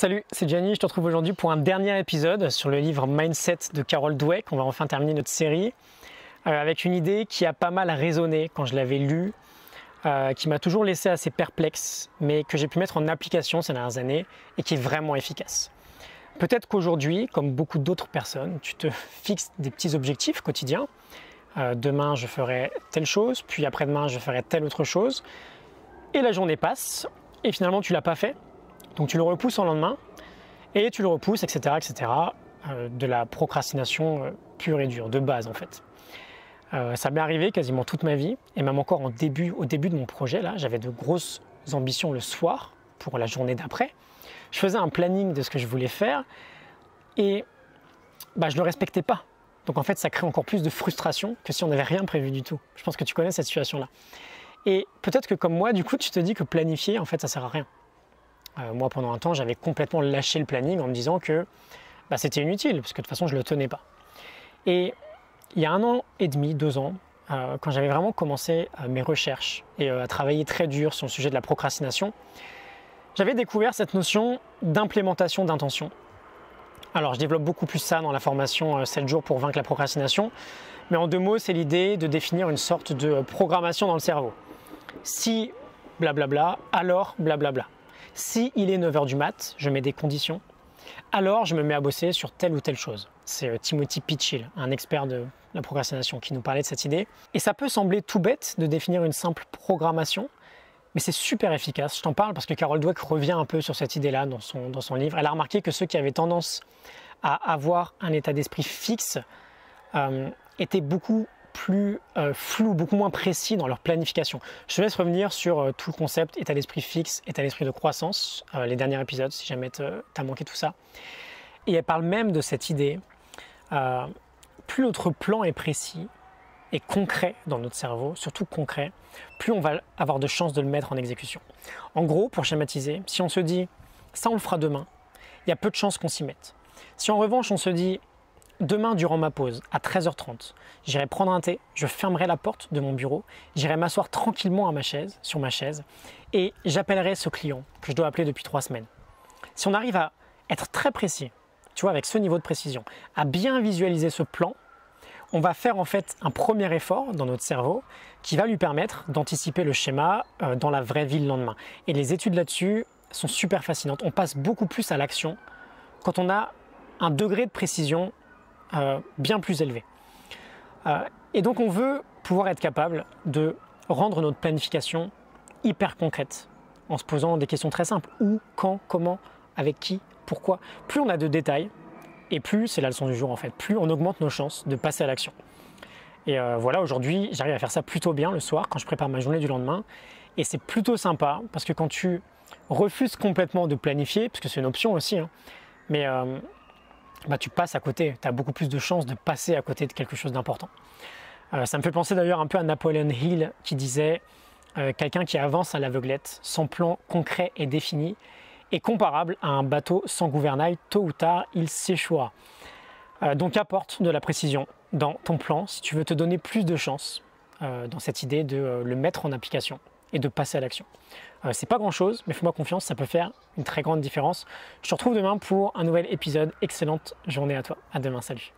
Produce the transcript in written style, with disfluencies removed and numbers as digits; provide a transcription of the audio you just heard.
Salut, c'est Gianni, je te retrouve aujourd'hui pour un dernier épisode sur le livre Mindset de Carol Dweck. On va enfin terminer notre série avec une idée qui a pas mal résonné quand je l'avais lue, qui m'a toujours laissé assez perplexe, mais que j'ai pu mettre en application ces dernières années et qui est vraiment efficace. Peut-être qu'aujourd'hui, comme beaucoup d'autres personnes, tu te fixes des petits objectifs quotidiens. Demain, je ferai telle chose, puis après-demain, je ferai telle autre chose. Et la journée passe, et finalement, tu ne l'as pas fait. Donc tu le repousses au lendemain, et tu le repousses, etc. etc. De la procrastination pure et dure, de base en fait. Ça m'est arrivé quasiment toute ma vie, et même encore au début de mon projet, là, j'avais de grosses ambitions le soir, pour la journée d'après. Je faisais un planning de ce que je voulais faire, et je ne le respectais pas. Donc en fait, ça crée encore plus de frustration que si on n'avait rien prévu du tout. Je pense que tu connais cette situation-là. Et peut-être que comme moi, du coup, tu te dis que planifier, en fait, ça ne sert à rien. Moi, pendant un temps, j'avais complètement lâché le planning en me disant que c'était inutile, parce que de toute façon, je ne le tenais pas. Et il y a 1 an et demi, 2 ans, quand j'avais vraiment commencé mes recherches et à travailler très dur sur le sujet de la procrastination, j'avais découvert cette notion d'implémentation d'intention. Alors, je développe beaucoup plus ça dans la formation 7 jours pour vaincre la procrastination, mais en 2 mots, c'est l'idée de définir une sorte de programmation dans le cerveau. Si blablabla, alors blablabla. Si il est 9h du mat, je mets des conditions, alors je me mets à bosser sur telle ou telle chose. C'est Timothy Pitchill, un expert de la procrastination, qui nous parlait de cette idée. Et ça peut sembler tout bête de définir une simple programmation, mais c'est super efficace. Je t'en parle parce que Carol Dweck revient un peu sur cette idée-là dans son livre. Elle a remarqué que ceux qui avaient tendance à avoir un état d'esprit fixe étaient beaucoup plus flou, beaucoup moins précis dans leur planification. Je te laisse revenir sur tout le concept état d'esprit fixe, état d'esprit de croissance, les derniers épisodes, si jamais t'as manqué tout ça. Et elle parle même de cette idée, plus notre plan est précis et concret dans notre cerveau, surtout concret, plus on va avoir de chances de le mettre en exécution. En gros, pour schématiser, si on se dit « ça on le fera demain », il y a peu de chances qu'on s'y mette. Si en revanche on se dit demain, durant ma pause, à 13h30, j'irai prendre un thé, je fermerai la porte de mon bureau, j'irai m'asseoir tranquillement sur ma chaise et j'appellerai ce client que je dois appeler depuis 3 semaines. Si on arrive à être très précis, tu vois, avec ce niveau de précision, à bien visualiser ce plan, on va faire en fait un premier effort dans notre cerveau qui va lui permettre d'anticiper le schéma dans la vraie vie le lendemain. Et les études là-dessus sont super fascinantes. On passe beaucoup plus à l'action quand on a un degré de précision bien plus élevé. Et donc on veut pouvoir être capable de rendre notre planification hyper concrète en se posant des questions très simples. Où, quand, comment, avec qui, pourquoi. Plus on a de détails et plus, c'est la leçon du jour en fait, plus on augmente nos chances de passer à l'action. Et voilà, aujourd'hui j'arrive à faire ça plutôt bien le soir quand je prépare ma journée du lendemain et c'est plutôt sympa parce que quand tu refuses complètement de planifier, parce que c'est une option aussi, hein, mais tu passes à côté, tu as beaucoup plus de chances de passer à côté de quelque chose d'important. Ça me fait penser d'ailleurs un peu à Napoleon Hill qui disait quelqu'un qui avance à l'aveuglette, sans plan concret et défini, est comparable à un bateau sans gouvernail, tôt ou tard il s'échouera. Donc apporte de la précision dans ton plan si tu veux te donner plus de chances dans cette idée de le mettre en application et de passer à l'action. C'est pas grand chose, mais fais-moi confiance, ça peut faire une très grande différence. Je te retrouve demain pour un nouvel épisode. Excellente journée à toi. À demain, salut.